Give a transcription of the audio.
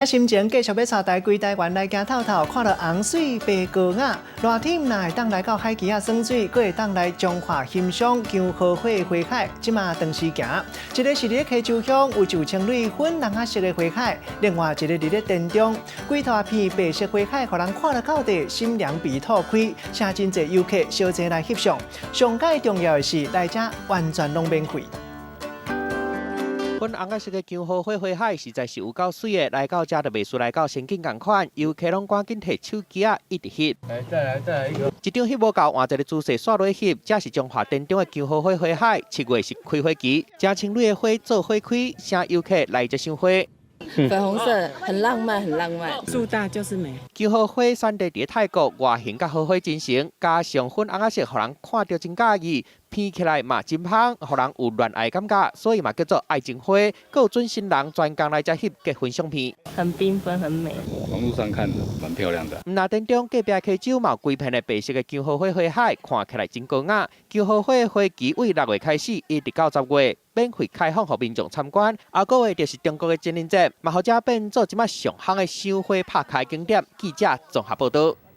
心情继续要带大规台湾来行透透，看到洪水白高雅，热天若会当来到海基啊耍水，阁会当来彰化欣赏江河花花海。即马当时行，一个是伫溪洲乡有就青绿粉蓝色的花海，另外一个伫咧田中，规大片白色花海，互人看了到底心凉鼻透开，请真侪游客小坐来翕相。上界重要的是，来遮完全拢免费。 粉红色的江河花花海实在是有够水的，来到这就袂输来到仙境同款，游客拢赶紧摕手机啊一直翕。来，再来一个。一张翕无够，换一个姿势煞落翕。这是彰化田中的江河花花海，7月是开花期，真青绿的花做花开，请游客来这赏花。 粉红色很浪漫，很浪漫。树大就是美。江河花产地伫泰国，外形甲荷花真成，加上粉红色，互人看着真介意，片起来嘛真香，互人有恋爱感觉，所以嘛叫做爱情花。各有准新人专工来这翕结婚相片，很缤纷，很美。网络上看的蛮漂亮的。那田中隔壁溪洲嘛有规片的白色的江河花花海，看起来真高雅。江河花花期为6月开始，一直到10月。 免费开放，予民众参观。下个月就是中国的情人节，嘛，或者变做即马上夯的赏花拍开景点。记者综合报道。